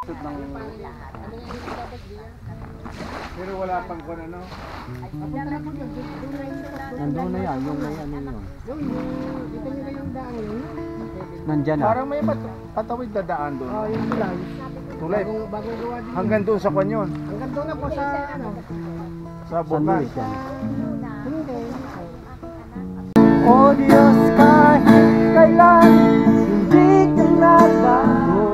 Pero wala pang kung ano. Nandun na yan, yung may ano yun. Dito nyo na yung daan yun. Nandyan na. Parang may patawid na daan doon. Oh, yung tulay. Tulay. Bagong gawa din. Hanggang doon sa kanyon. Hanggang doon na po sa ano. Sa San bukas. Luis yan. Hindi. O Diyos, kahit kailan hindi ka nagbago,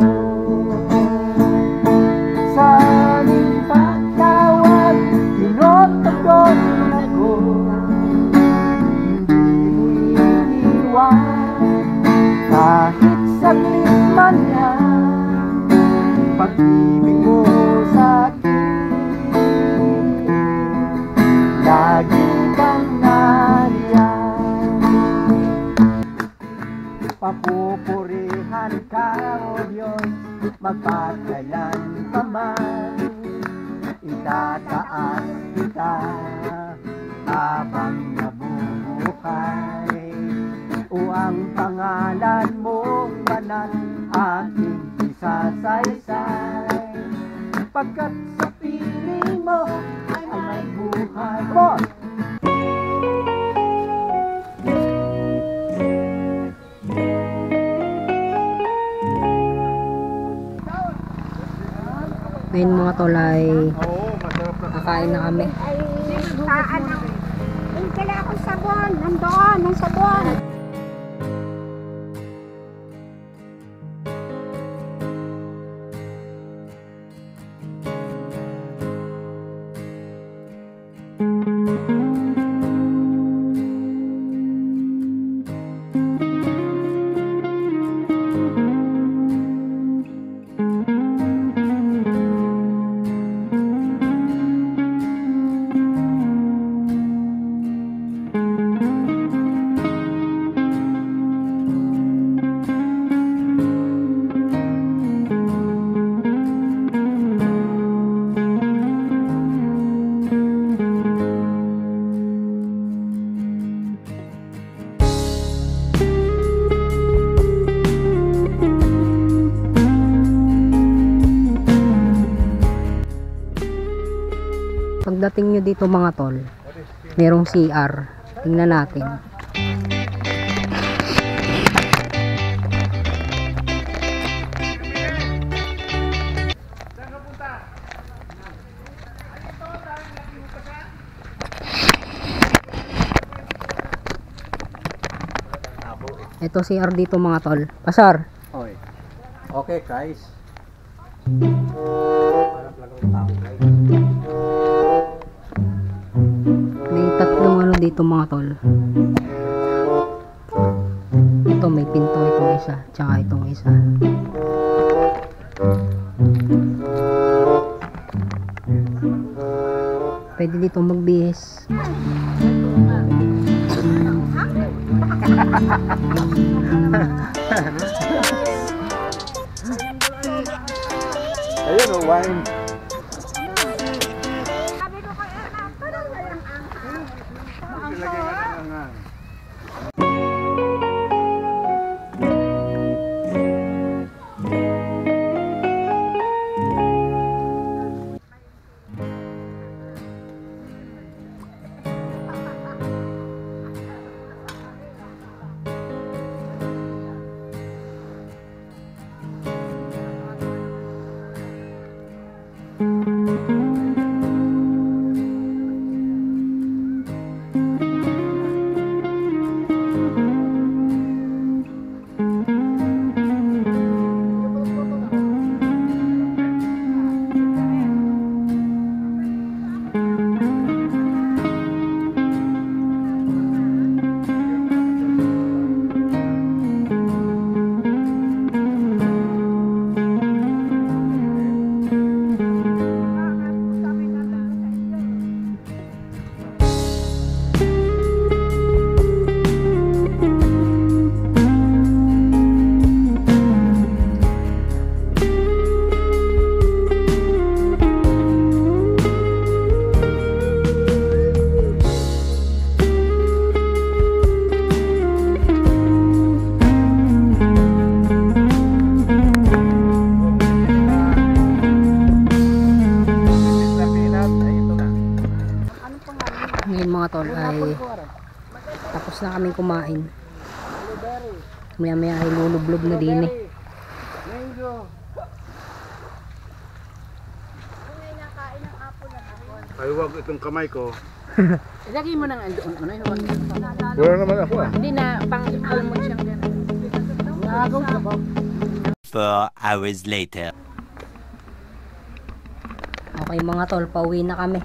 sa aming pagtawag tinotodon ako. Hindi mo iniiwan kahit saglit man yan, pag-ibig mo sa akin lagi kang nariyan. Papupurihan ka, O Diyos, magpakailan pa man. Itataas kita habang nabubuhay. O ang pangalan mong banal aking isasaysay, pagkat sa piling mo ay may buhay. Come on! Ngayon mga tolay, Oo, masarap na. kakain na kami. Ay, anak. Yung kala akong sabon. Nandoon, ang sabon. Pagdating nyo dito mga tol, merong CR. Tingnan natin. Ito CR dito mga tol. Pasar. Okay. Okay guys. May tatlong ano dito mga tol. Ito may pinto itong isa, tsaka itong isa. Pwede dito magbihis. Ayun o, wine. Sabi ko kay anak, parang walang Ilagay nga na nga. tol ay tapos na kaming kumain. Maya maya ay lulublob na din eh. Mango. Ay, wag itong kamay ko. Ilagay mo nang andoon. Ano yung Wala naman ako ah. hindi na pang-almond siyang gano'n. Nagaw ka ba? 4 hours later. Okay mga tol, pauwi na kami.